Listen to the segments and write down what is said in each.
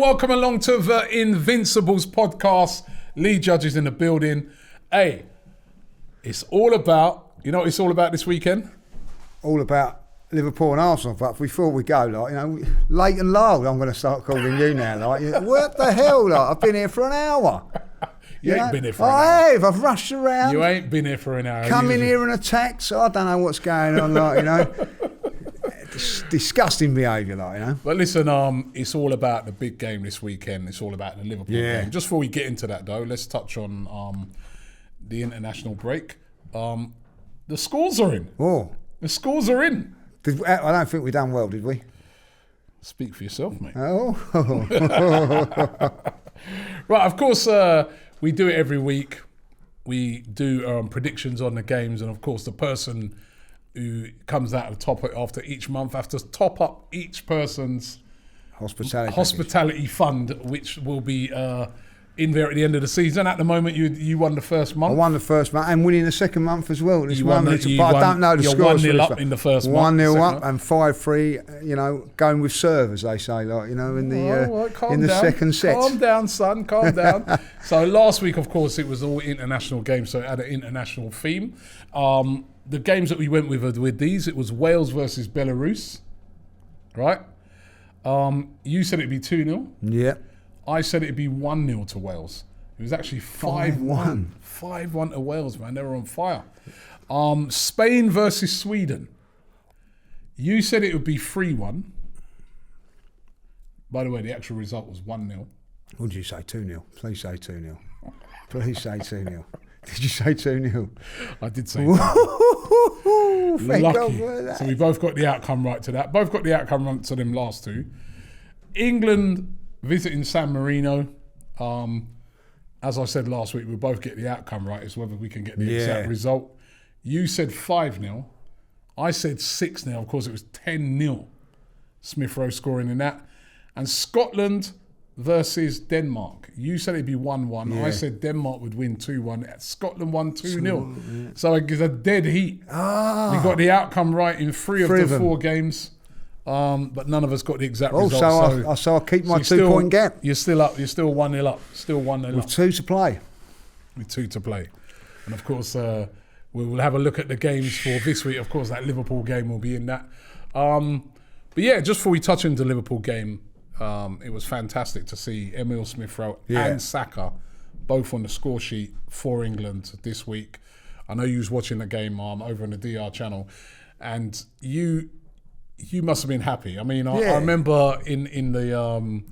welcome along to the Invincible's podcast. Lee Judges in the building. Hey, it's all about, you know what it's all about this weekend? All about Liverpool and Arsenal, but before we go, late and low, I'm going to start calling you now, what the hell, I've been here for an hour. You ain't been here for an hour. I have, I've rushed around. You ain't been here for an hour. Come in here and attack, so I don't know what's going on, Disgusting behaviour, But listen, it's all about the big game this weekend. It's all about the Liverpool game. Just before we get into that, though, let's touch on the international break. The scores are in. Oh. The scores are in. I don't think we done well, did we? Speak for yourself, mate. Oh. Right, of course, we do it every week. We do predictions on the games, and of course, the person who comes out of the top after each month have to top up each person's hospitality fund, which will be in there at the end of the season. At the moment, you won the first month. I won the first month and winning the second month as well. I don't know the scores. You're 1-0 up in the first month. 1-0 up and 5-3. Going with serve, as they say, in the second set. Calm down, son. Calm down. So last week, of course, it was all international games, so it had an international theme. The games that we went with these, it was Wales versus Belarus, right? You said it'd be 2-0. Yeah. I said it'd be 1-0 to Wales. It was actually 5-1. 5-1 to Wales, man. They were on fire. Spain versus Sweden. You said it would be 3-1. By the way, the actual result was 1-0. What did you say? 2-0. Please say 2-0. Please say 2-0. Did you say 2-0? I did say 2-0. Thank God Lucky. for that. So we both got the outcome right to that. Both got the outcome right to them last two. England visiting San Marino. As I said last week, we both get the outcome right. It's whether we can get the exact result. You said 5-0. I said 6-0. Of course, it was 10-0. Smith Rowe scoring in that. And Scotland versus Denmark. You said it'd be 1-1. I said Denmark would win 2-1. Scotland won 2-0. So it was a dead heat. We got the outcome right in three of the 4 games. But none of us got the exact result. So I'll keep my 2-point gap. You're still up. You're still 1-0 up. Still 1-0 up. With 2 to play. With 2 to play. And of course, we will have a look at the games for this week. Of course, that Liverpool game will be in that. But yeah, just before we touch into the Liverpool game, it was fantastic to see Emile Smith-Rowe and Saka both on the score sheet for England this week. I know you was watching the game over on the DR channel, and you must have been happy. I mean, I remember in the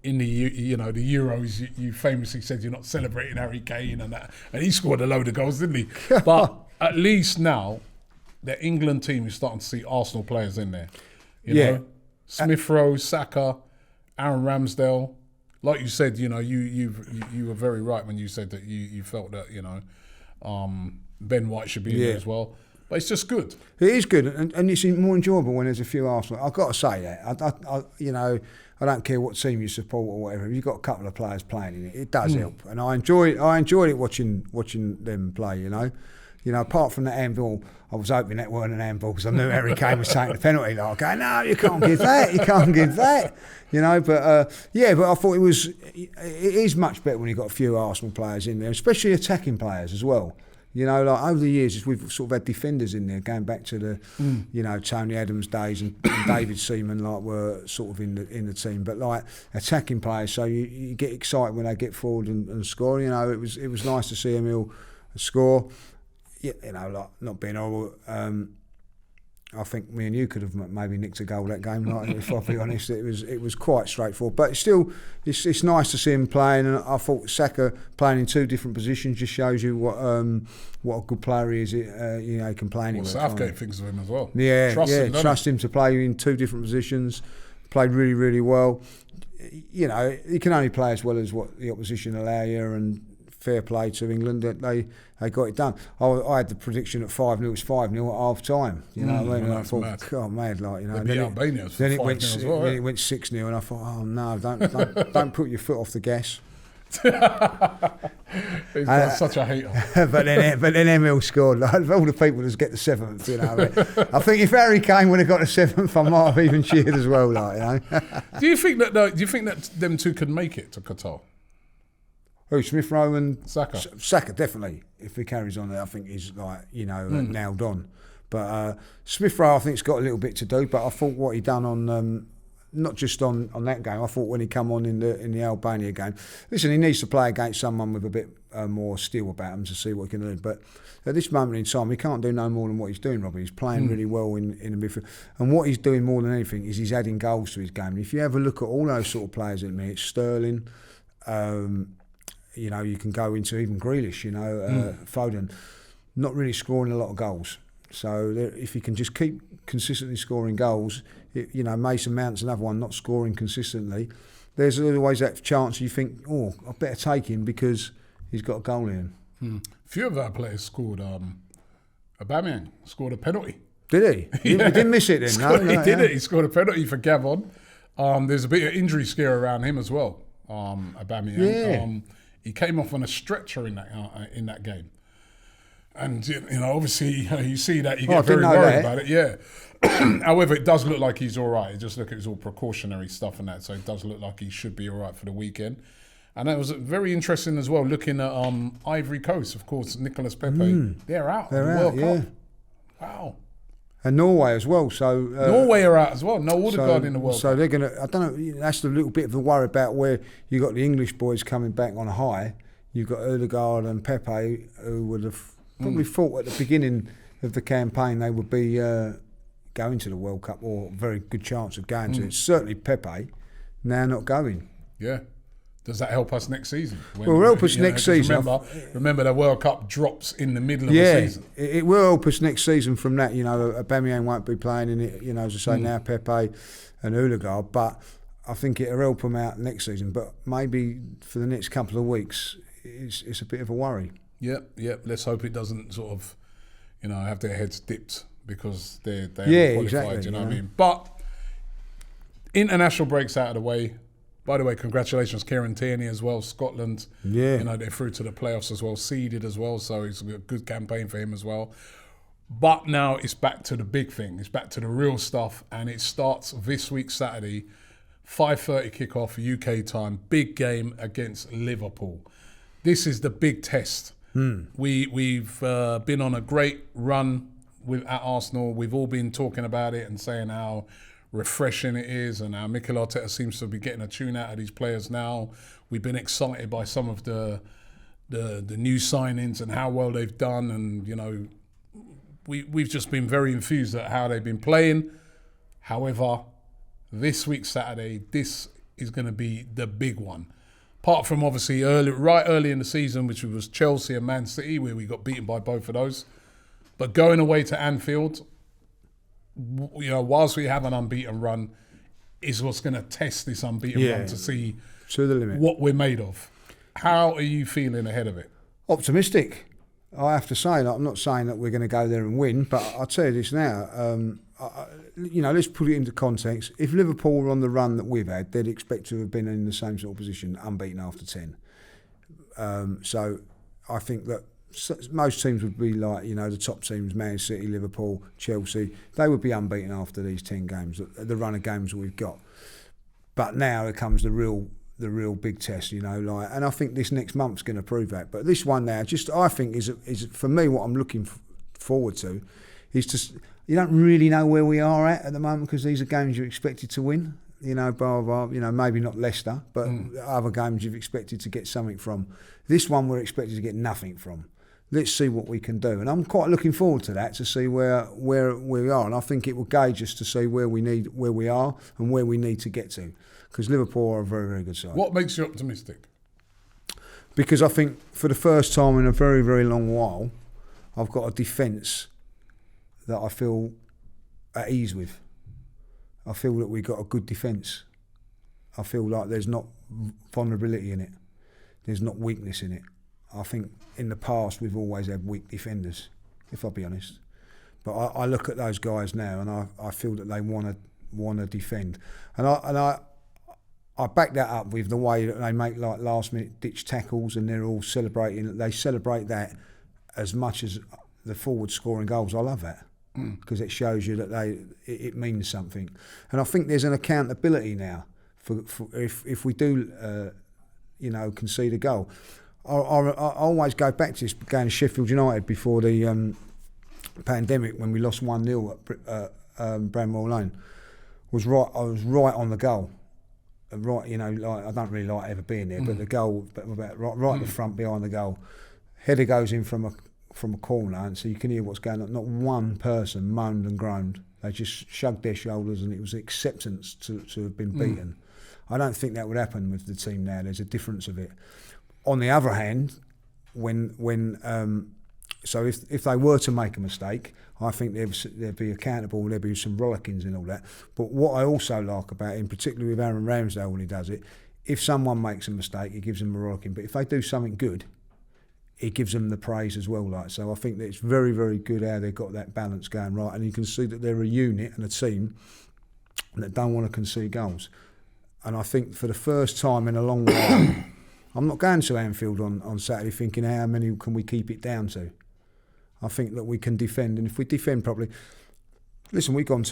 the Euros, you famously said you're not celebrating Harry Kane and that, and he scored a load of goals, didn't he? But at least now, the England team is starting to see Arsenal players in there. You know, Smith-Rowe, Saka, Aaron Ramsdale. Like you said, you were very right when you said that you felt that Ben White should be in there as well. But it's just good. It is good, and it's more enjoyable when there's a few Arsenal. I've got to say that. I don't care what team you support or whatever. If you've got a couple of players playing in it, it does help. And I enjoyed it watching them play. Apart from the Anfield, I was hoping that weren't an Anfield because I knew Harry Kane was taking the penalty. No, you can't give that. You can't give that. But I thought it is much better when you've got a few Arsenal players in there, especially attacking players as well. Over the years, we've sort of had defenders in there, going back to the, Tony Adams days and David Seaman, were sort of in the team. But attacking players, so you get excited when they get forward and score. It was nice to see Emile score. Not being horrible. I think me and you could have maybe nicked a goal that game. If I'll be honest, it was quite straightforward. But it's nice to see him playing. And I thought Saka playing in 2 different positions just shows you what a good player he is. He can play anywhere. Southgate thinks of him as well. Trust him to play in 2 different positions. Played really, really well. He can only play as well as what the opposition allow you, and fair play to England that they got it done. I had the prediction at 5-0. It was 5-0 at half time. What I mean? And I thought, God, mad, They beat Albania for 5-0 as well. Then it went 6-0, and I thought, oh no, don't put your foot off the gas. He's such a hater. but then Emil scored. Like, of all the people that get the 7th, you know. I think if Harry Kane would have got the 7th, I might have even cheered as well. Like, you know. Do you think that them two could make it to Qatar? Who, Smith Rowe and Saka? Saka, definitely. If he carries on there, I think he's like, you know, nailed on. But Smith Rowe, I think, has got a little bit to do. But I thought what he done on, not just on that game. I thought when he come on in the Albania game, listen, he needs to play against someone with a bit more steel about him to see what he can do. But at this moment in time, he can't do no more than what he's doing, Robbie. He's playing really well in the midfield. And what he's doing more than anything is he's adding goals to his game. And if you have a look at all those sort of players at me, it's Sterling. You know, you can go into even Grealish, you know, Foden, not really scoring a lot of goals. So if he can just keep consistently scoring goals, you know, Mason Mount's another one not scoring consistently. There's always that chance you think, oh, I better take him because he's got a goal in. A few of our players scored. Aubameyang scored a penalty. Did he? Yeah. He didn't miss it then. He did it. He scored a penalty for Gavon. There's a bit of injury scare around him as well. Aubameyang. Yeah. He came off on a stretcher in that game. And, you know, obviously, you see that, you get very worried about it, yeah. However, it does look like he's all right. Just look at his all precautionary stuff and that, so it does look like he should be all right for the weekend. And that was very interesting as well, looking at Ivory Coast, of course, Nicolas Pepe. They're out of the World Cup. Wow. And Norway as well. So Norway are out as well. No Odegaard in the World Cup. So they're going to, I don't know, that's a little bit of a worry about where you got the English boys coming back on a high. You've got Odegaard and Pepe, who would have probably thought at the beginning of the campaign they would be going to the World Cup, or very good chance of going to it. Certainly Pepe, now not going. Yeah. Does that help us next season? Well, help us next season. Remember, the World Cup drops in the middle of the season. It will help us next season from that. You know, Aubameyang won't be playing in it, you know, as I say, now Pepe and Odegaard. But I think it'll help them out next season. But maybe for the next couple of weeks, it's a bit of a worry. Yep. Let's hope it doesn't sort of, you know, have their heads dipped because they haven't qualified, exactly, you know what I mean? But international breaks out of the way. By the way, congratulations, Kieran Tierney as well, Scotland. Yeah. You know, they're through to the playoffs as well, seeded as well, so it's a good campaign for him as well. But now it's back to the big thing. It's back to the real stuff, and it starts this week, Saturday, 5:30 kickoff UK time, big game against Liverpool. This is the big test. We've been on a great run at Arsenal. We've all been talking about it and saying how refreshing it is, and how Mikel Arteta seems to be getting a tune out of these players now. We've been excited by some of the new signings and how well they've done, and you know, we've just been very enthused at how they've been playing. However, this week Saturday, this is going to be the big one. Apart from obviously right early in the season, which was Chelsea and Man City, where we got beaten by both of those. But going away to Anfield, you know, whilst we have an unbeaten run, is what's going to test this unbeaten run to see to the limit what we're made of. How are you feeling ahead of it? Optimistic, I have to say. I'm not saying that we're going to go there and win, but I'll tell you this now. You know, let's put it into context. If Liverpool were on the run that we've had, they'd expect to have been in the same sort of position, unbeaten after 10. So I think that most teams would be like, you know, the top teams, Man City, Liverpool, Chelsea, they would be unbeaten after these 10 games, the run of games that we've got. But now it comes the real big test, you know, like, and I think this next month's going to prove that. But this one now, just I think is for me what I'm looking forward to is to, you don't really know where we are at the moment, because these are games you're expected to win. You know, you know, maybe not Leicester, but other games you've expected to get something from. This one we're expected to get nothing from. Let's see what we can do, and I'm quite looking forward to that, to see where we are, and I think it will gauge us to see where we are and where we need to get to, because Liverpool are a very, very good side. What makes you optimistic? Because I think for the first time in a very, very long while, I've got a defence that I feel at ease with. I feel that we've got a good defence. I feel like there's not vulnerability in it. There's not weakness in it. I think in the past we've always had weak defenders, if I'll be honest. But I look at those guys now and I feel that they want to defend. And I I back that up with the way that they make like last minute ditch tackles and they're all celebrating. They celebrate that as much as the forward scoring goals. I love that because it shows you that it means something. And I think there's an accountability now for if we do concede a goal. I always go back to this going to Sheffield United before the pandemic when we lost 1-0 at Bramwell Lane. I was right on the goal. Right, like I don't really like ever being there, but the goal, right at the front behind the goal, header goes in from a corner, and so you can hear what's going on. Not one person moaned and groaned. They just shrugged their shoulders, and it was acceptance to have been beaten. I don't think that would happen with the team now. There's a difference of it. On the other hand, so if they were to make a mistake, I think they'd be accountable, there'd be some rollickings and all that. But what I also like about him, particularly with Aaron Ramsdale when he does it, if someone makes a mistake, he gives them a rollicking. But if they do something good, he gives them the praise as well. So I think that it's very, very good how they've got that balance going right. And you can see that they're a unit and a team that don't want to concede goals. And I think for the first time in a long while, I'm not going to Anfield on Saturday thinking how many can we keep it down to. I think that we can defend, and if we defend properly, listen, we've gone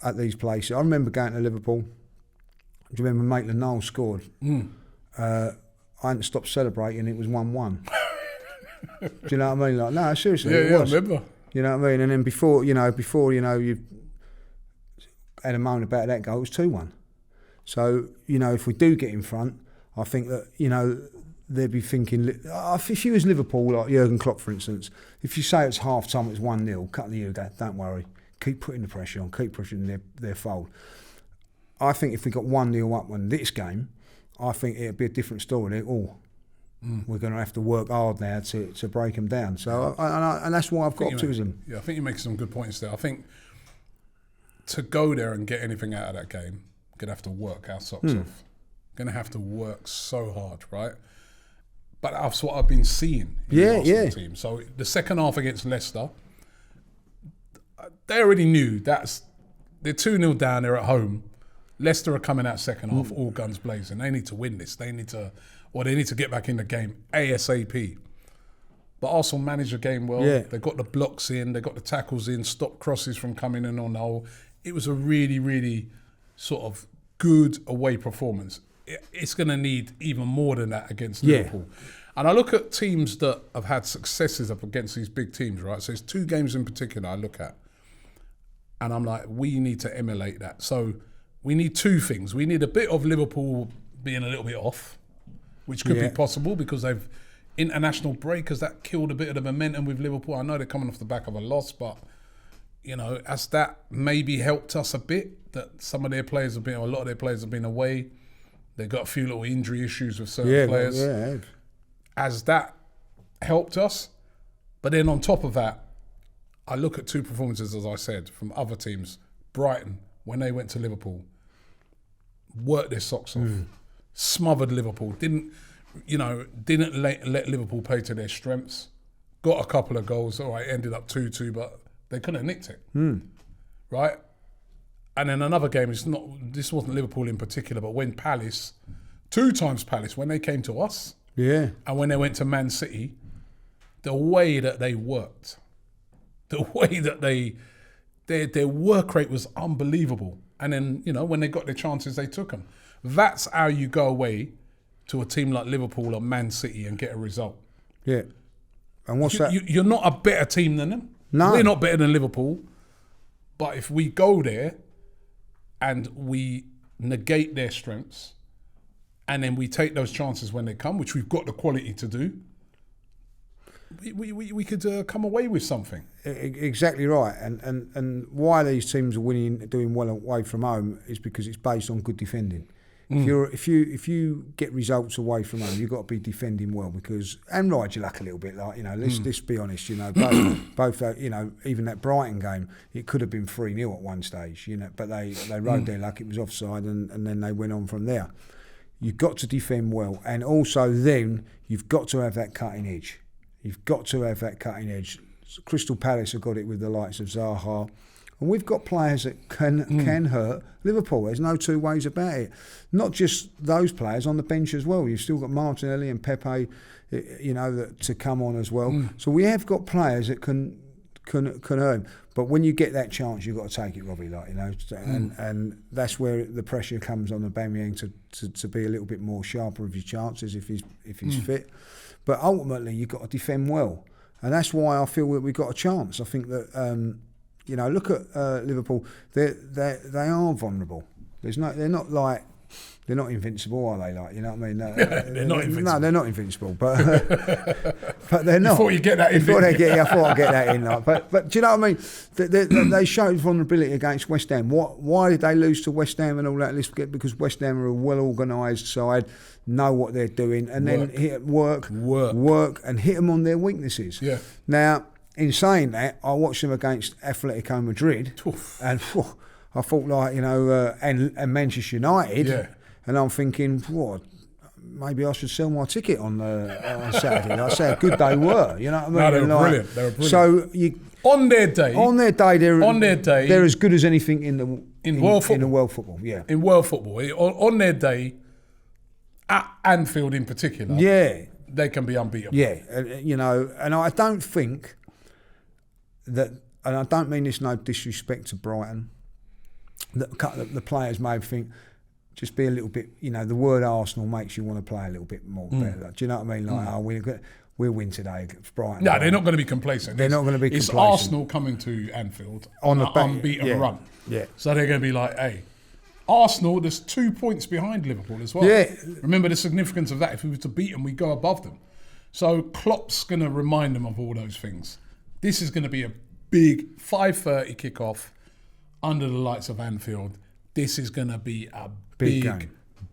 at these places. I remember going to Liverpool. Do you remember Maitland-Niles scored? I hadn't stopped celebrating. It was 1-1. Do you know what I mean? Like, no, seriously, it was. I remember. You know what I mean? And then before you had a moan about that goal, it was 2-1. So if we do get in front, I think that they'd be thinking, if you was Liverpool, like Jurgen Klopp, for instance, if you say it's half time, it's 1-0, cut the year, don't worry, keep putting the pressure on, keep pushing their fold. I think if we got 1-0 up in this game, I think it'd be a different story. We're going to have to work hard now to break them down. So, and that's why I've got optimism. I think you make some good points there. I think to go there and get anything out of that game, you're going to have to work our socks off. Going to have to work so hard, right? But that's what I've been seeing in the Arsenal team. So the second half against Leicester, they already knew they're 2-0 down, they're at home. Leicester are coming out second half, all guns blazing. They need to win this. They need to get back in the game ASAP. But Arsenal managed the game well. Yeah. They got the blocks in, they got the tackles in, stopped crosses from coming in on the hole. It was a really, really sort of good away performance. It's going to need even more than that against Liverpool. And I look at teams that have had successes up against these big teams, right? So there's 2 games in particular I look at. And I'm like, we need to emulate that. So we need 2 things. We need a bit of Liverpool being a little bit off, which could be possible because they've international break. Has that killed a bit of the momentum with Liverpool? I know they're coming off the back of a loss, but has that maybe helped us a bit? That some of their players a lot of their players have been away. They've got a few little injury issues with certain players. Has that helped us? But then on top of that, I look at 2 performances, as I said, from other teams. Brighton, when they went to Liverpool, worked their socks off, smothered Liverpool, didn't let Liverpool play to their strengths, got a couple of goals, all right, ended up 2-2, but they couldn't have nicked it, right? And then another game, this wasn't Liverpool in particular, but when Palace, 2 times Palace, when they came to us, and when they went to Man City, the way that they worked, the way that their work rate was unbelievable. And then, when they got their chances, they took them. That's how you go away to a team like Liverpool or Man City and get a result. Yeah. And what's that? You're not a better team than them. No. We're not better than Liverpool. But if we go there and we negate their strengths and then we take those chances when they come, which we've got the quality to do, we could come away with something. Exactly right. And why these teams are winning, doing well away from home is because it's based on good defending. If you get results away from home, you've got to be defending well and ride your luck a little bit. Let's be honest. Both even that Brighton game, it could have been 3-0 at one stage. But they rode their luck. It was offside, and then they went on from there. You've got to defend well, and also then you've got to have that cutting edge. You've got to have that cutting edge. Crystal Palace have got it with the likes of Zaha, And we've got players that can hurt Liverpool. There's no two ways about it. Not just those players on the bench as well. You've still got Martinelli and Pepe, to come on as well. So we have got players that can hurt him. But when you get that chance, you've got to take it, Robbie. And that's where the pressure comes on Aubameyang to be a little bit more sharper of his chances if he's fit. But ultimately, you've got to defend well, and that's why I feel that we've got a chance. I think that look at Liverpool. They are vulnerable. They're not invincible, are they? They're not invincible. No, they're not invincible. But they're not. Before you get that in. I thought I'd get that in. But do you know what I mean? They showed vulnerability against West Ham. Why did they lose to West Ham and all that? Because West Ham are a well-organised side, know what they're doing, and then work, and hit them on their weaknesses. Yeah. Now, in saying that, I watched them against Atletico Madrid, and I thought and Manchester United. Yeah. And I'm thinking, maybe I should sell my ticket on Saturday. I say how good they were. You know what I mean? No, they were brilliant. They were brilliant. So on their day, they're as good as anything in world football. Yeah, in world football, on their day, at Anfield in particular. Yeah, they can be unbeatable. Yeah, and I don't think that, and I don't mean this no disrespect to Brighton, that the players may think. Just be a little bit, the word Arsenal makes you want to play a little bit more better. Do you know what I mean? We'll win today against Brighton. No, they're not going to be complacent. They're not going to be complacent. It's Arsenal coming to Anfield on an unbeaten run. Yeah. So they're going to be like, hey, Arsenal, there's 2 points behind Liverpool as well. Yeah. Remember the significance of that. If we were to beat them, we go above them. So Klopp's going to remind them of all those things. This is going to be a big 5:30 kickoff under the lights of Anfield. This is going to be a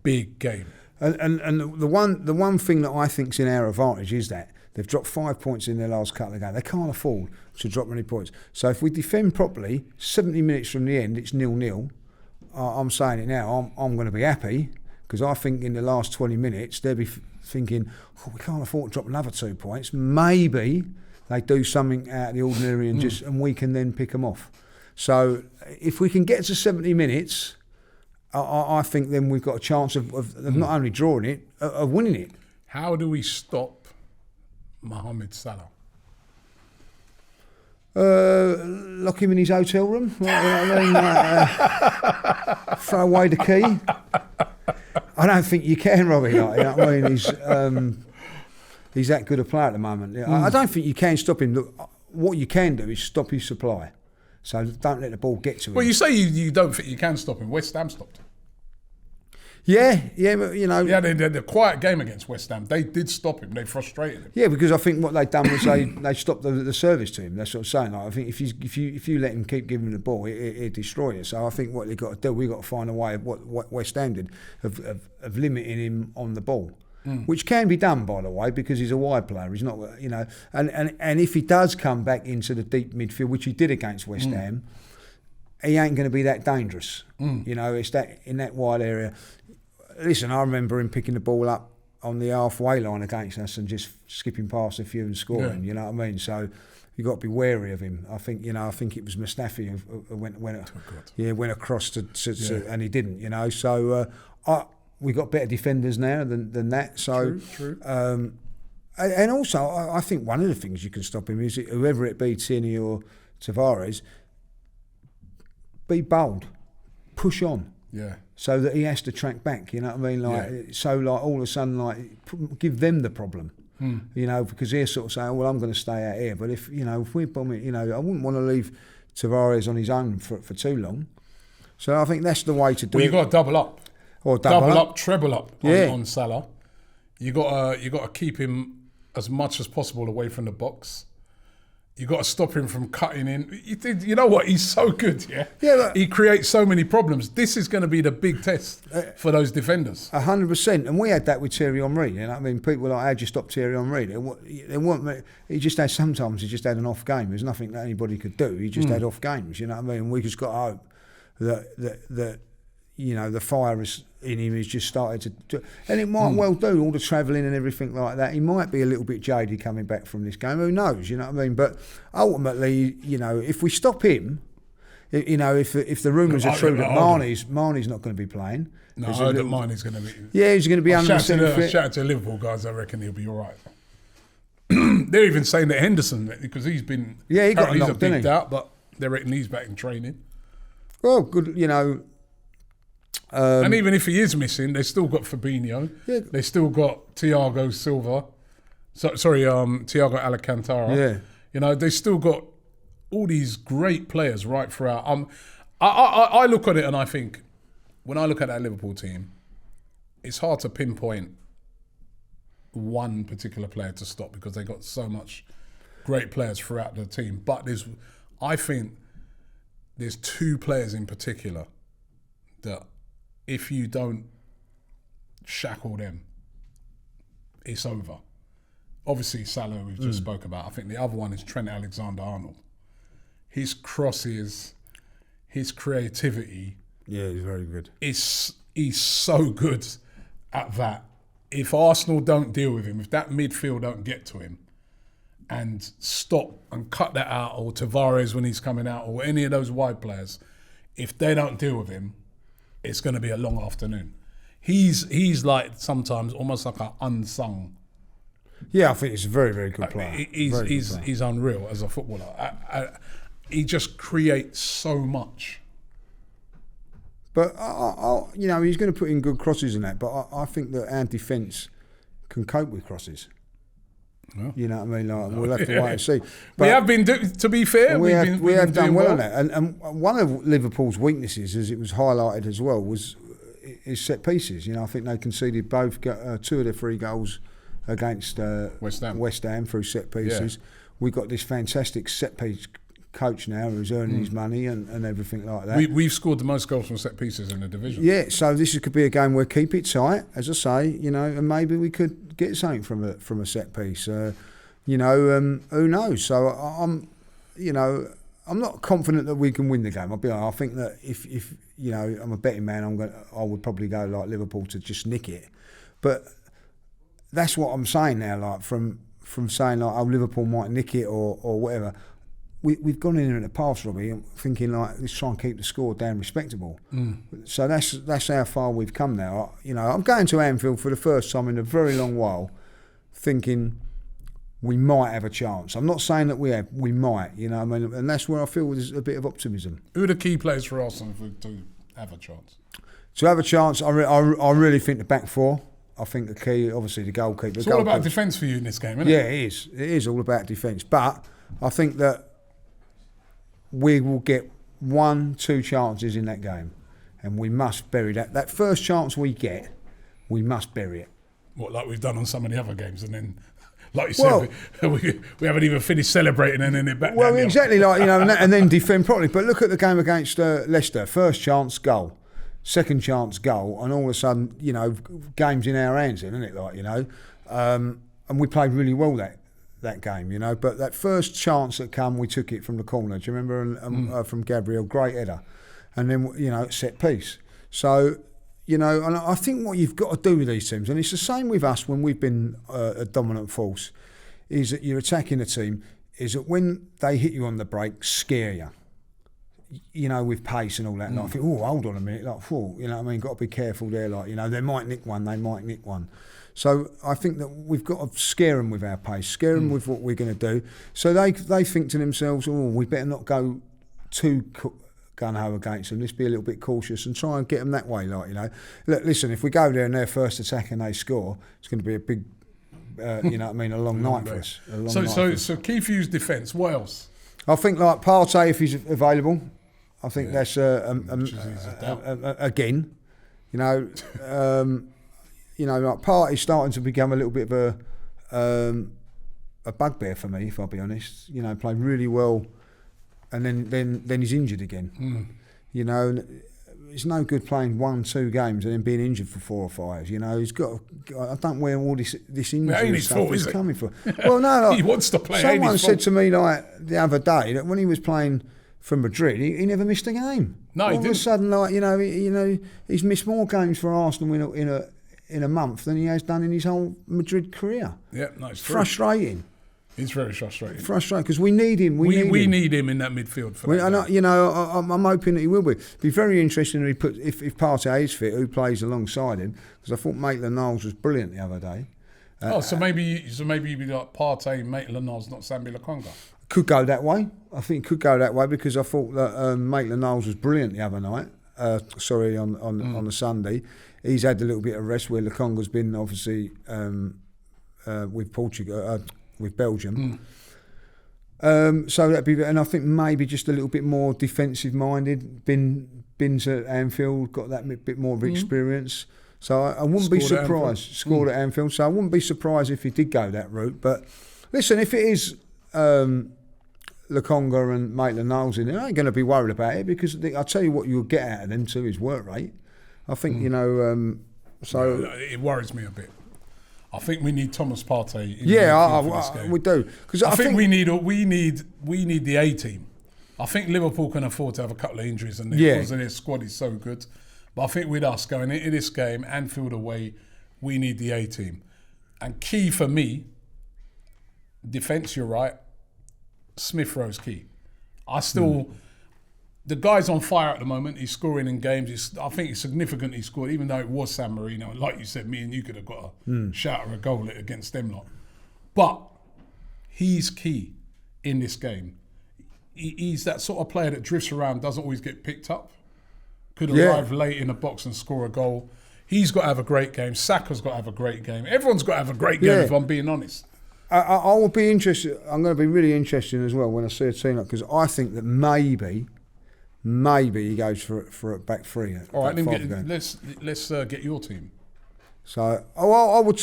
big game. And the one thing that I think's in our advantage is that they've dropped 5 points in their last couple of games. They can't afford to drop many points. So if we defend properly, 70 minutes from the end, it's 0-0. I'm saying it now. I'm going to be happy because I think in the last 20 minutes they'll be thinking, we can't afford to drop another 2 points. Maybe they do something out of the ordinary and we can then pick them off. So if we can get to 70 minutes. I think then we've got a chance of not only drawing it, of winning it. How do we stop Mohamed Salah? Lock him in his hotel room. Throw away the key. I don't think you can, Robbie. You know what I mean? He's that good a player at the moment. I don't think you can stop him. Look, what you can do is stop his supply. So don't let the ball get to him. Well, you say you don't think you can stop him. West Ham stopped him. Yeah, but Yeah, they did a quiet game against West Ham. They did stop him. They frustrated him. Yeah, because I think what they've done was they stopped the service to him. That's what I'm saying. I think if you let him keep giving him the ball, it destroy you. So I think what they've got to do, we've got to find a way of what West Ham did of limiting him on the ball. Which can be done, by the way, because he's a wide player. He's not, and if he does come back into the deep midfield, which he did against West Ham, he ain't going to be that dangerous. It's that in that wide area. Listen, I remember him picking the ball up on the halfway line against us and just skipping past a few and scoring. You know what I mean? So you got to be wary of him. I think it was Mustafi who went across to and he didn't. So we got better defenders now than that. So true. And also I think one of the things you can stop him is whoever it be, Tierney or Tavares, be bold, push on. Yeah. So that he has to track back, you know what I mean? So all of a sudden, give them the problem, because they're sort of saying, well, I'm going to stay out here. But if we're bombing, I wouldn't want to leave Tavares on his own for too long. So I think that's the way to do it. Well, you've got to double up. Or double up, treble up on Salah. You got to keep him as much as possible away from the box. You got to stop him from cutting in. You know what? He's so good, yeah? Yeah. He creates so many problems. This is going to be the big test for those defenders. 100%. And we had that with Thierry Henry. You know what I mean? People were like, how'd you stop Thierry Henry? They weren't. Sometimes he just had an off game. There's nothing that anybody could do. He just had off games, you know what I mean? And we just got to hope that the fire in him has just started to... And it might well do, all the travelling and everything like that. He might be a little bit jaded coming back from this game. Who knows, you know what I mean? But ultimately, if we stop him, You know, if the rumours are true that Marnie's not going to be playing. No, I heard that Marnie's going to be. Yeah, he's going to be 100% fit. Shout out to the Liverpool guys. I reckon he'll be all right. They're even saying that Henderson, because he's been. Yeah, he got knocked, didn't he? Out, but they reckon he's back in training. Well, good, you know. And even if he is missing, they've still got Fabinho. Yeah. They've still got Thiago Silva. Thiago Alcantara. Yeah. You know, they've still got all these great players right throughout. I look at it and I think, when I look at that Liverpool team, it's hard to pinpoint one particular player to stop because they got so much great players throughout the team. But I think there's two players in particular that if you don't shackle them, it's over. Obviously, Salah we've just spoke about. I think the other one is Trent Alexander-Arnold. His crosses, his creativity. Yeah, he's very good. He's so good at that. If Arsenal don't deal with him, if that midfield don't get to him and stop and cut that out, or Tavares when he's coming out, or any of those wide players, if they don't deal with him, it's going to be a long afternoon. He's like sometimes almost like an unsung. Yeah, I think he's a very, very good player. He's unreal as a footballer. He just creates so much. But you know, he's going to put in good crosses and that. But I think that our defence can cope with crosses. Yeah. You know what I mean? Like, we'll have to wait and see. But we have been, to be fair, we have done well on that. And one of Liverpool's weaknesses, as it was highlighted as well, was his set pieces. You know, I think they conceded both 2 of their 3 goals against West Ham through set pieces. Yeah. We got this fantastic set piece coach now who's earning his money and everything like that. We've scored the most goals from set pieces in the division. Yeah, so this could be a game where keep it tight, as I say, you know, and maybe we could get something from a set piece. You know, who knows? So I'm not confident that we can win the game. I'll be honest. I think that if you know, I'm a betting man, I would probably go like Liverpool to just nick it. But that's what I'm saying now, like from saying like, oh, Liverpool might nick it or whatever. We've gone in the past, Robbie, thinking like, let's try and keep the score down respectable. So that's how far we've come now. You know, I'm going to Anfield for the first time in a very long while, thinking we might have a chance. I'm not saying that we might. You know, I mean, and that's where I feel there's a bit of optimism. Who are the key players for Arsenal if we do have a chance? To have a chance, I really think the back four. I think the key, obviously, the goalkeeper. It's all about defence for you in this game, isn't it? Yeah, it is. It is all about defence. But I think that we will get 1-2 chances in that game, and we must bury that. That first chance we get, we must bury it. What, like we've done on some of the other games, and then, like you said, we haven't even finished celebrating, and then it back. Well, exactly, like, you know, and then defend properly. But look at the game against Leicester. First chance, goal. Second chance, goal, and all of a sudden, you know, game's in our hands, isn't it? Like, you know, and we played really well that game, you know. But that first chance that come, we took it from the corner. Do you remember? And from Gabriel, great header, and then, you know, set piece. So, you know, and I think what you've got to do with these teams, and it's the same with us when we've been a dominant force, is that you're attacking a team. Is that when they hit you on the break, scare you. You know, with pace and all that. And I think, oh, hold on a minute, like, oh, you know what I mean? Got to be careful there, like, you know, they might nick one. So I think that we've got to scare them with our pace, scare them with what we're going to do. So they think to themselves, oh, we better not go too gun-ho against them. Let's be a little bit cautious and try and get them that way, like, you know. Look, listen, if we go there and their first attack and they score, it's going to be a big, you know what I mean, a long night for us. So key for you's defence. What else? I think like Partey, if he's available. I think that's again, you know, like Partey's starting to become a little bit of a bugbear for me, if I'll be honest. You know, played really well, and then he's injured again. You know, it's no good playing 1-2 games and then being injured for 4 or 5. You know, he's got. I don't know where all this injury stuff is coming from. Well, no, like, he wants to play. Someone said to me like the other day that when he was playing for Madrid, he never missed a game. No, all he didn't. All of a sudden, like, you know, he's missed more games for Arsenal in a month than he has done in his whole Madrid career. Yeah, no, it's true. Frustrating. It's very frustrating. Frustrating because we need him. We need him in that midfield. I'm hoping that he will be. It'd be very interesting if Partey is fit, who plays alongside him. Because I thought Maitland-Niles was brilliant the other day. So maybe you'd be like Partey, Maitland-Niles, not Sambi Lokonga. Could go that way. I think it could go that way because I thought that Maitland-Niles was brilliant the other night. On the Sunday. He's had a little bit of rest where Lokonga's been obviously with Portugal, with Belgium. So that'd be, and I think maybe just a little bit more defensive minded. Been to Anfield, got that bit more of experience. So I wouldn't be surprised. Scored at Anfield, so I wouldn't be surprised if he did go that route. But listen, if it is Lokonga and Maitland-Niles in there, I ain't going to be worried about it because I'll tell you what you'll get out of them too is work rate. I think so. It worries me a bit. I think we need Thomas Partey. We do because I think we need the A team. I think Liverpool can afford to have a couple of injuries, and because their squad is so good. But I think with us going into this game, Anfield away, we need the A team. And key for me, defence. You're right. Smith Rowe's key. The guy's on fire at the moment. He's scoring in games. I think it's significant he scored, even though it was San Marino. And like you said, me and you could have got a shout or a goal against them lot. But he's key in this game. He's that sort of player that drifts around, doesn't always get picked up. Could arrive late in the box and score a goal. He's got to have a great game. Saka's got to have a great game. Everyone's got to have a great game, if I'm being honest. I will be interested. I'm going to be really interested as well when I see a team like, because I think that maybe he goes for a back three. All right, then let's get your team. So I would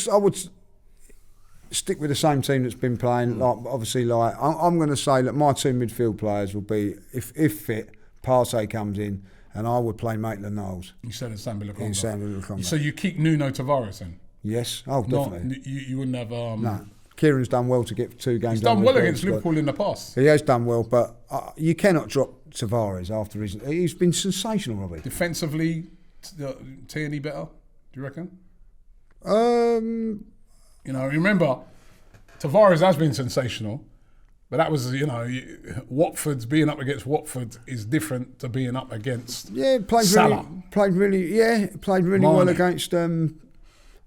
stick with the same team that's been playing. Like obviously, I'm going to say that my two midfield players will be if fit. Partey comes in, and I would play Maitland-Niles instead of Sambi Lokonga. So you keep Nuno Tavares in? Yes, definitely. You wouldn't have no. Kieran's done well to get 2 games. He's done well against Liverpool in the past. He has done well, but you cannot drop Tavares after he's been sensational, Robbie. Defensively, Tierney better, do you reckon? Remember, Tavares has been sensational, but that was, Watford's being up against Watford is different to being up against Salah. Played really well against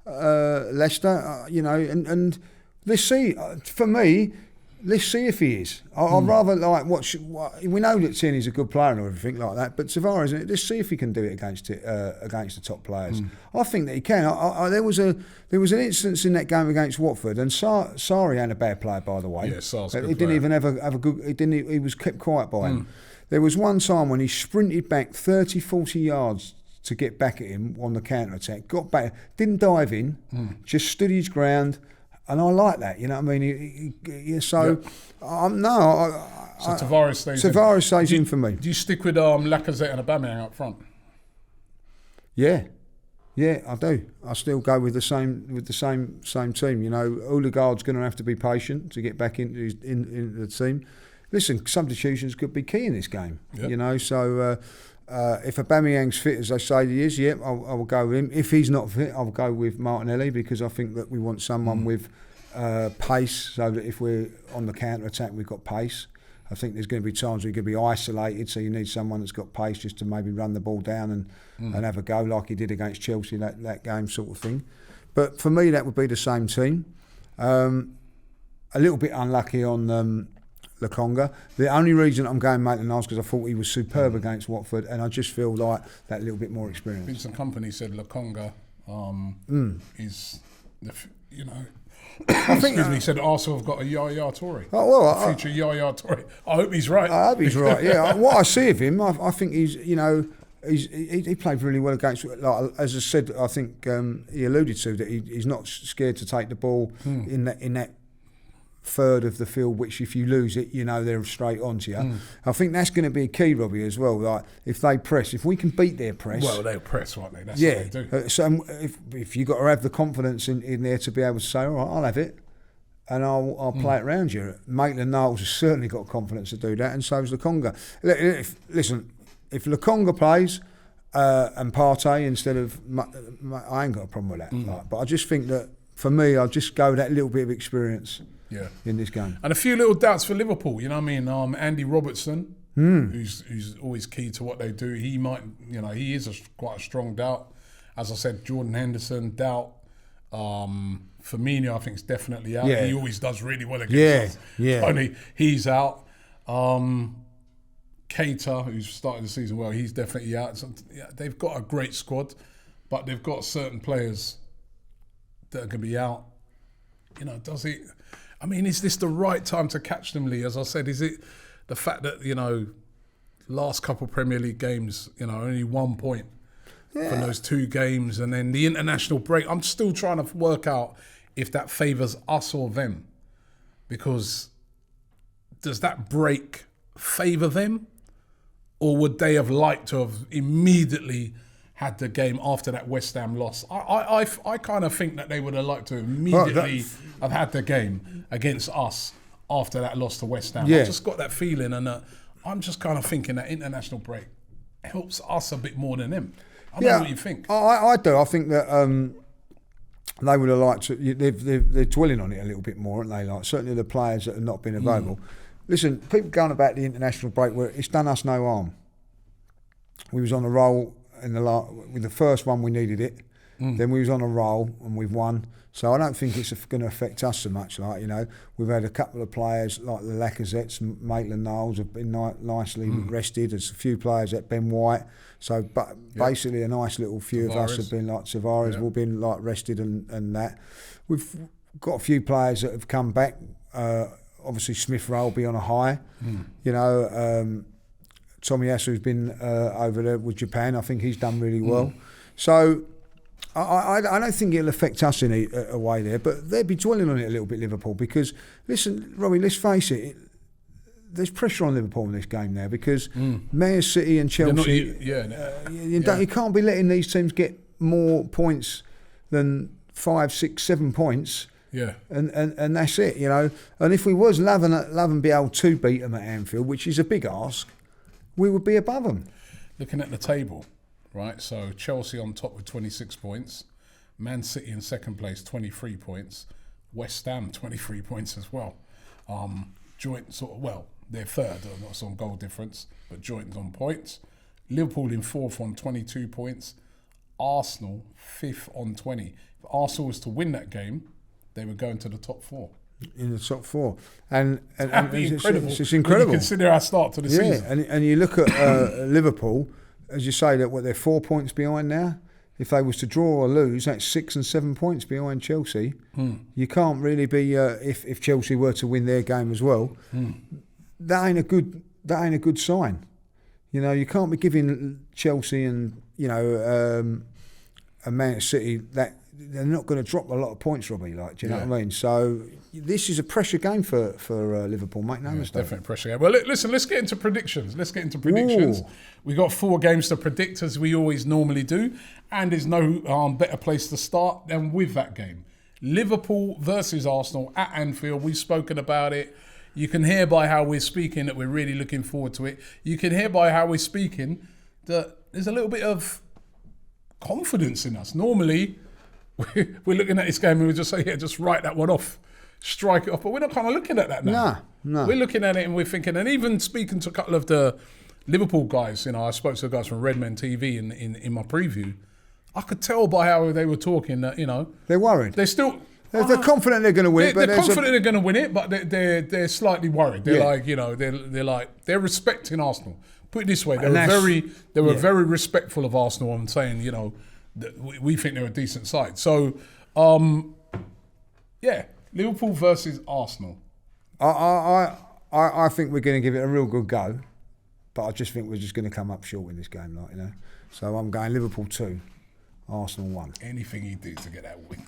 Leicester, and let's see. For me, let's see if he is. I'd rather watch. We know that Tierney's a good player and everything like that, but Tavares, let's see if he can do it against the top players. I think that he can. There was an instance in that game against Watford, and Sarri ain't a bad player, by the way. Yeah, Sarri's he didn't even have a good. He was kept quiet by him. There was one time when he sprinted back 30, 40 yards to get back at him on the counter attack. Got back, didn't dive in, just stood his ground. And I like that, you know what I mean? So Tavares stays in. Tavares stays in for me. Do you stick with Lacazette and Aubameyang up front? Yeah, I do. I still go with the same team. You know, Odegaard's going to have to be patient to get back into the team. Listen, substitutions could be key in this game. Yep. You know, so. If Aubameyang's fit as they say he is, I will go with him. If he's not fit, I'll go with Martinelli because I think that we want someone with pace, so that if we're on the counter attack, we've got pace. I think there's going to be times where you're going to be isolated, so you need someone that's got pace just to maybe run the ball down and have a go like he did against Chelsea that game, sort of thing. But for me, that would be the same team. A little bit unlucky on Lokonga. The only reason I'm going Maitland-Niles because I thought he was superb against Watford, and I just feel like that little bit more experience. Vincent Kompany said Lokonga is, I think he said Arsenal have got a Yaya Toure. Future Yaya Toure. I hope he's right. I hope he's right. Yeah, what I see of him, I think he's, he played really well against. Like, as I said, I think he alluded to that he's not scared to take the ball in that third of the field, which if you lose it, they're straight onto you. I think that's going to be a key, Robbie, as well. Like if they press, if we can beat their press, well, they'll press, won't they? That's what they do. So if you got to have the confidence in there to be able to say, all right, I'll have it, and I'll play it around you. Maitland-Niles has certainly got confidence to do that, and so has Lokonga. Listen, if Lokonga plays and Partey instead of, I ain't got a problem with that. But I just think that for me, I'll just go with that little bit of experience. in this game. And a few little doubts for Liverpool. You know what I mean? Andy Robertson, who's always key to what they do. He might, he is quite a strong doubt. As I said, Jordan Henderson, doubt. Firmino, I think, is definitely out. Yeah. He always does really well against us. Yeah. Only he's out. Keita, who's started the season well, he's definitely out. So, they've got a great squad, but they've got certain players that are going to be out. Is this the right time to catch them, Lee? As I said, is it the fact that, last couple Premier League games, only 1 point from those 2 games, and then the international break? I'm still trying to work out if that favours us or them, because does that break favour them, or would they have liked to have immediately had the game after that West Ham loss? I kind of think that they would have liked to immediately have had the game against us after that loss to West Ham. I just got that feeling, and I'm just kind of thinking that international break helps us a bit more than them. I don't know what you think. I do. I think that they would have liked to. They're dwelling on it a little bit more, aren't they? Like, certainly the players that have not been available. Listen, people going about the international break, where it's done us no harm. We was on a roll with the first one, we needed it. Then we was on a roll and we've won. So I don't think it's going to affect us so much. We've had a couple of players like the Lacazettes, Maitland-Niles have been nicely rested. There's a few players that Ben White. So, but basically, a nice little few of us have been like Tavares, have all been like rested and that. We've got a few players that have come back. Obviously, Smith Rowe will be on a high. Tomiyasu's been over there with Japan. I think he's done really well. So I don't think it'll affect us in a way there, but they'll be dwelling on it a little bit, Liverpool, because, listen, Robbie, let's face it, there's pressure on Liverpool in this game now, because Man City and Chelsea, you can't be letting these teams get more points than 5, 6, 7 points. Yeah, and that's it, And if we was love and be able to beat them at Anfield, which is a big ask, we would be above them. Looking at the table, right? So Chelsea on top with 26 points, Man City in second place, 23 points, West Ham 23 points as well. Joint they're third, not on goal difference, but joint on points. Liverpool in fourth on 22 points. Arsenal fifth on 20. If Arsenal was to win that game, they would go into the top 4. In the top 4, and incredible. It's incredible. When you consider our start to the season. And you look at Liverpool, as you say, that they're 4 points behind now. If they was to draw or lose, that's 6 and 7 points behind Chelsea. You can't really be if Chelsea were to win their game as well. That ain't a good sign. You can't be giving Chelsea and a Man City that. They're not going to drop a lot of points, Robbie. Do you know what I mean? So this is a pressure game for Liverpool, mate. No mistake. Definitely a pressure game. Well, listen, let's get into predictions. We got 4 games to predict, as we always normally do, and there's no better place to start than with that game. Liverpool versus Arsenal at Anfield. We've spoken about it. You can hear by how we're speaking that we're really looking forward to it. You can hear by how we're speaking that there's a little bit of confidence in us. Normally, we're looking at this game and we just say, just write that one off, strike it off. But we're not kind of looking at that now. No. We're looking at it and we're thinking, and even speaking to a couple of the Liverpool guys, I spoke to the guys from Redmen TV in my preview. I could tell by how they were talking that, they're worried. They're still... They're confident they're going to win it. They're confident they're going to win it, but they're slightly worried. They're they're respecting Arsenal. Put it this way, they were very respectful of Arsenal and saying, that we think they're a decent side. So, Liverpool versus Arsenal. I think we're going to give it a real good go, but I just think we're just going to come up short in this game, So I'm going Liverpool 2, Arsenal 1. Anything you do to get that win.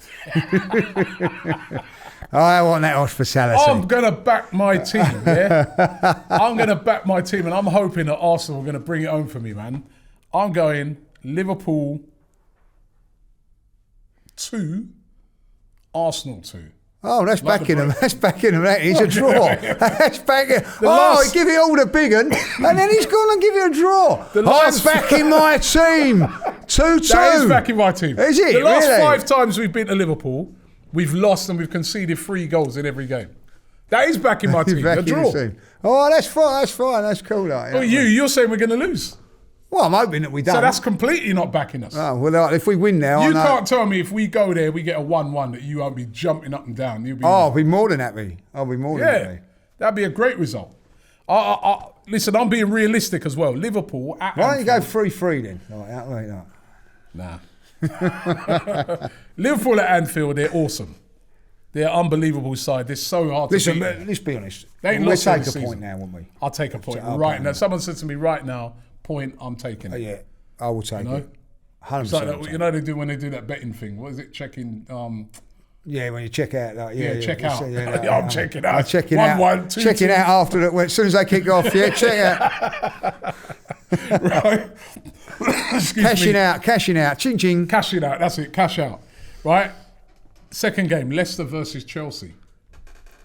I want that hospitality. I'm going to back my team, I'm going to back my team, and I'm hoping that Arsenal are going to bring it home for me, man. I'm going Liverpool 2, Arsenal 2. Oh, that's backing them. That's backing them. That is a draw. That's backing. Give it all the big one, and then he's gone and give you a draw. I'm backing my team. 2-2. That is backing my team. Is it? The last really? 5 times we've been to Liverpool, we've lost and we've conceded 3 goals in every game. That is back in my team. Back A in the draw. team. Oh, that's fine. That's cool. Like, Oh, you're saying we're going to lose. Well, I'm hoping that we don't. So that's completely not backing us. Oh, well, if we win now, You I know. can't tell me if we go there, we get a 1-1 that you won't be jumping up and down. You'll be, I'll be more than happy. I'll be more than happy. that'd be a great result. Listen, I'm being realistic as well. Liverpool at Why don't you go Anfield. 3-3 then? Like that, like that. Nah. Liverpool at Anfield, they're awesome. They're an unbelievable side. They're so hard to Listen, beat. let's be honest. They ain't We'll lost all take a season. point now, won't we? I'll take a point Okay. right now. Someone said to me right now, point, I'm taking it. Yeah, I will take know? it. 100%. It's like that, you know they do when they do that betting thing. What is it? Checking. Yeah, when you check out. Like, Check out. Yeah, I'm checking out. I'm checking 1-1, out. 2-2. Checking out after that. As soon as they kick off, yeah, check out. Right. Cashing out. Ching ching. Cashing out. That's it. Cash out. Right. Second game. Leicester versus Chelsea.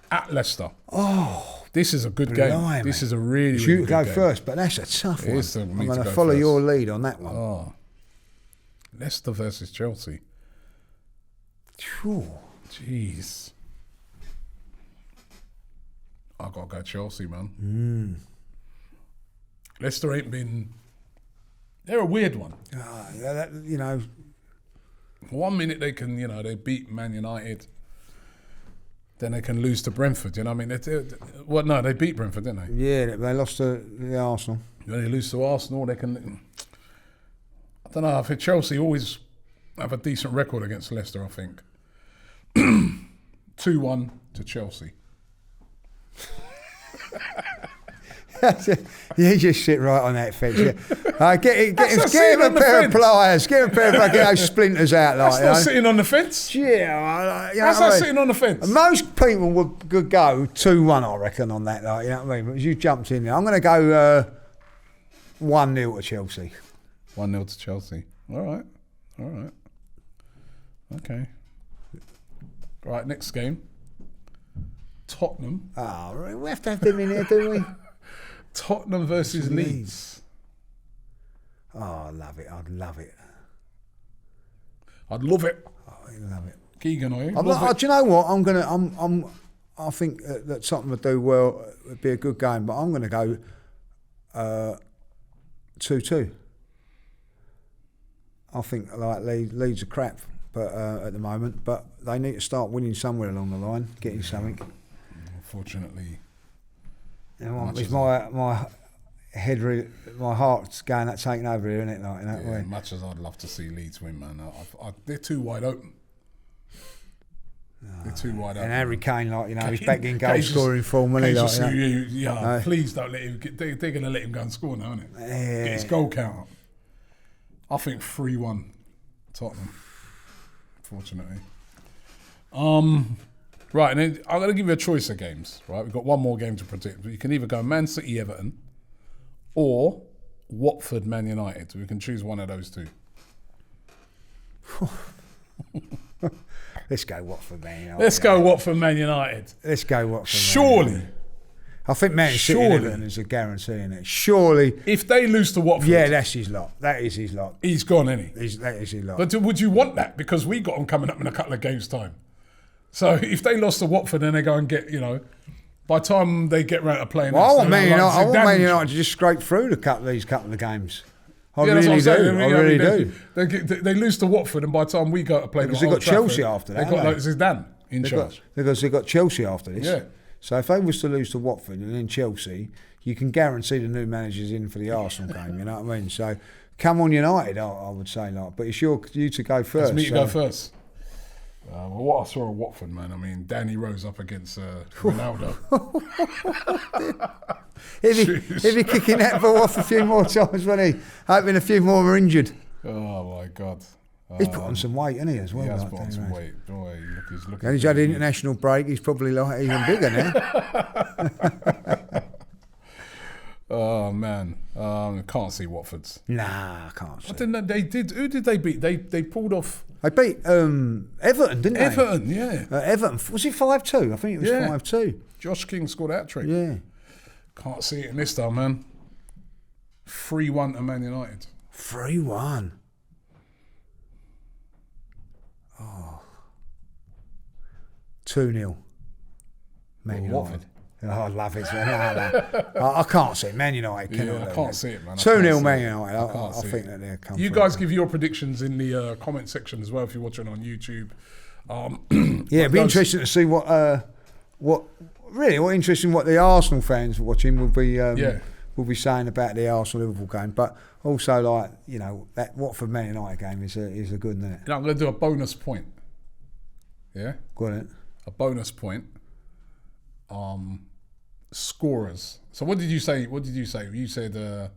At Leicester. Oh, This is a good game. blimey. This is a really, you really good go game. first, but that's a tough It one. is for me I'm to going to go follow first. your lead on that one. Oh. Leicester versus Chelsea. Phew. Jeez. I got to go Chelsea, man. Leicester ain't been... They're a weird one. You know, 1 minute they can, they beat Man United. Then they can lose to Brentford. You know what I mean? They beat Brentford, didn't they? yeah, they lost to the Arsenal. When they lose to Arsenal, they can... I don't know. I think Chelsea always have a decent record against Leicester, I think. 2-1 to Chelsea. You just sit right on that fence. Yeah. Get him sitting a on the pair of fence. pliers. Get him a pair of fucking those splinters out. That's Like, not sitting on the fence. Yeah, you know How's what I that mean? sitting on the fence? Most people could go 2-1, I reckon, on that. Like, you know what I mean? But you jumped in there. I'm going to go 1-0 to Chelsea. 1-0 to Chelsea. All right. Okay. Right, next game. Tottenham. Oh, we have to have them in here, do we? Tottenham versus Leeds. Oh, I love it. I'd love it. I'd love it. Oh, I love it. Keegan, are you? Do you know what? I think that Tottenham would do well. It'd be a good game, but I'm going to go 2-2. I think like Leeds are crap, but at the moment, but they need to start winning somewhere along the line, getting something. Unfortunately. It's my head, my heart's going that taking over here, isn't it? Like in that way. Much as I'd love to see Leeds win, man, they're too wide open. They're too wide open. And Harry Kane, like he's back in goal scoring form, isn't he? Like, please don't let him. They're going to let him go and score now, isn't it? Yeah. Get his goal count up. I think 3-1 Tottenham. Unfortunately. Right, and then I'm going to give you a choice of games. Right, we've got one more game to predict. But you can either go Man City, Everton, or Watford, Man United. We can choose one of those two. Let's go Watford, Man United. Let's go Watford, Man United. Let's go Watford. Surely. Man. I think Man City and Everton is a guarantee in it. Surely. If they lose to Watford, Yeah, that's his lot. That is his lot. he's gone, isn't he? That is his lot. But would you want that? Because we got them coming up in a couple of games' time. So if they lost to Watford and they go and get, by the time they get round to playing, Well, I want they're Man like United Zidane. to just scrape through these couple of games. I Yeah, that's what really I'm saying. do. I really do. They lose to Watford, and by the time we go to play, Because them they've at got Old Chelsea Trafford, after that, They've got like haven't Zidane in charge. Because they've got Chelsea after this. Yeah. So if they was to lose to Watford and then Chelsea, you can guarantee the new manager's in for the Arsenal game. You know what I mean? So come on, United. I would say like, but it's you to go first. It's me to go first. Well, what I saw at Watford, man. I mean, Danny Rose up against Ronaldo. He'd be kicking that ball off a few more times, wouldn't he? Hoping a few more were injured. Oh my God. He's put on some weight, hasn't he, as well? He has like put on Danny some Rose. weight. Boy, he's looking. And he's had an international break. He's probably like even bigger now. Oh man, can't see Watford's. Nah, I can't see. I didn't know they did. Who did they beat? They pulled off They beat Everton, didn't they? Everton. Yeah, Everton. Was it 5-2? I think it was Yeah. 5-2. Josh King scored that trick. Yeah. Can't see it in this time, man. 3-1 to Man United. 3-1. Oh. 2-0. Man Or United. Watford. Oh, I love it. I can't see it. Man United cannot. Yeah, I can't see it, man. 2-0 Man United. I see think it. that they'll come You through. guys give your predictions in the comment section as well if you're watching on YouTube. Yeah, it'd be interesting to see what interesting what the Arsenal fans watching will be saying about the Arsenal Liverpool game. But also, like, you know, that Watford Man United game is a good one, isn't it? You know, I'm going to do a bonus point. Yeah? Go on, then. A bonus point. Scorers. So what did you say? You said the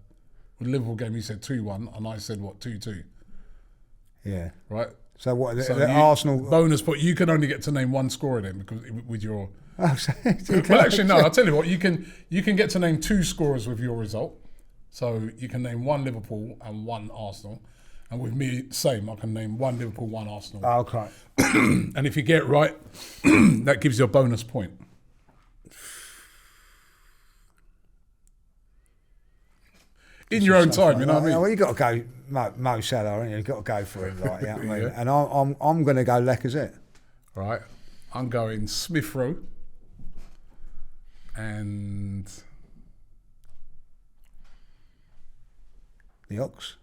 Liverpool game, you said 2-1, and I said what, 2-2. Yeah. Right? So what? So The Arsenal bonus point. You can only get to name one scorer then, because with your. Oh, so Well, actually, no. I'll tell you what. You can get to name 2 scorers with your result. So you can name 1 Liverpool and 1 Arsenal, and with me, same. I can name 1 Liverpool, 1 Arsenal. Oh, okay. And if you get it right, that gives you a bonus point. In your own time, you know what I mean? Well, you got to go Mo Salah, haven't you? You got to go for it, like, you know what I mean? Yeah. And I'm going to go Lacazette. Right. I'm going Smith Rowe and The Ox.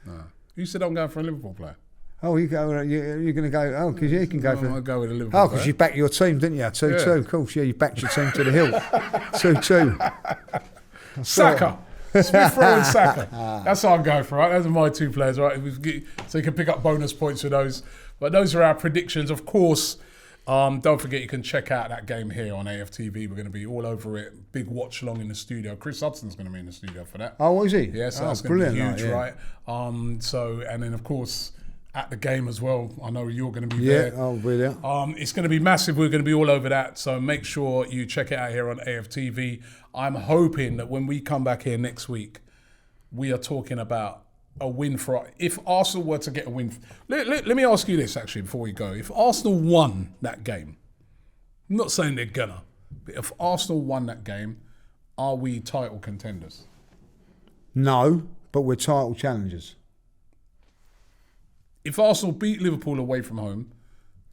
no. You said I'm going for a Liverpool player. Oh, you're going to go. Oh, because you can go for. I'll go with a Liverpool Oh, player. because you backed your team, didn't you? 2-2, of course. Yeah, you backed your team to the hill. 2-2. Saka. Smith Rowe and Saka. That's what I'm going for, right? Those are my 2 players, right? So you can pick up bonus points for those. But those are our predictions. Of course, don't forget you can check out that game here on AFTV. We're going to be all over it. Big watch along in the studio. Chris Hudson's going to be in the studio for that. Oh, is he? Yeah, so Oh, that's going to be brilliant, huge, like, yeah. right? So, and then of course, at the game as well, I know you're going to be Yeah, there. oh, brilliant. It's going to be massive. We're going to be all over that. So make sure you check it out here on AFTV. I'm hoping that when we come back here next week, we are talking about a win for... If Arsenal were to get a win... Let me ask you this, actually, before we go. If Arsenal won that game, I'm not saying they're gonna, but if Arsenal won that game, are we title contenders? No, but we're title challengers. If Arsenal beat Liverpool away from home,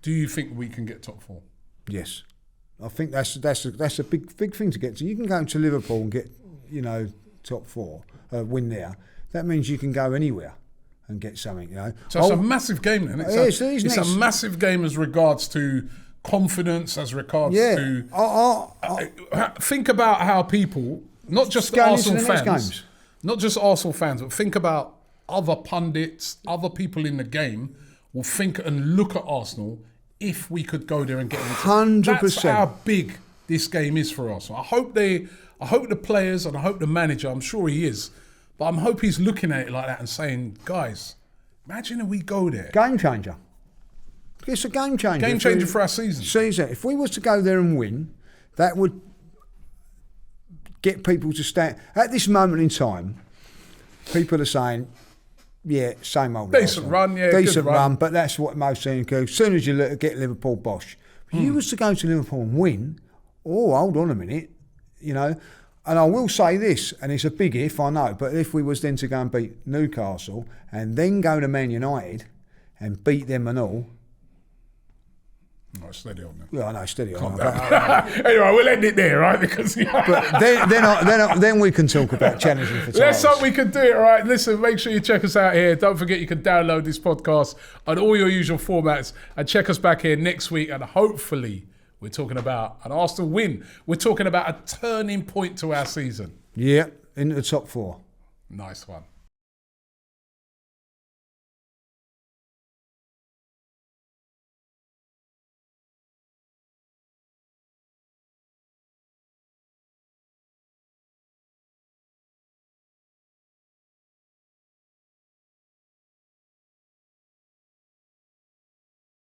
do you think we can get top 4? Yes. I think that's a big thing to get to. You can go to Liverpool and get, you know, top 4, win there. That means you can go anywhere and get something, you know. So it's a massive game then. It's a massive game as regards to confidence, as regards to... think about how people, not just Arsenal fans, not just Arsenal fans, but think about other pundits, other people in the game will think and look at Arsenal if we could go there and get into 100%. That's how big this game is for Arsenal. I hope the players and I hope the manager, I'm sure he is, but I hope he's looking at it like that and saying, guys, imagine if we go there. Game changer. It's a game changer. Game changer for our season. If we was to go there and win, that would get people to stand. At this moment in time, people are saying, yeah, same old. Decent run, yeah. Decent run, but that's what most teams do. As soon as you get Liverpool, bosh. If you was to go to Liverpool and win, hold on a minute, you know, and I will say this, and it's a big if, I know, but if we was then to go and beat Newcastle and then go to Man United and beat them and all. No, steady on them. Yeah, I know, steady on. Anyway, we'll end it there, right? Because but then we can talk about challenging for titles. Let's hope we can do it, right? Listen, make sure you check us out here. Don't forget you can download this podcast on all your usual formats and check us back here next week. And hopefully we're talking about an Arsenal win. We're talking about a turning point to our season. Yeah, into the top 4. Nice one.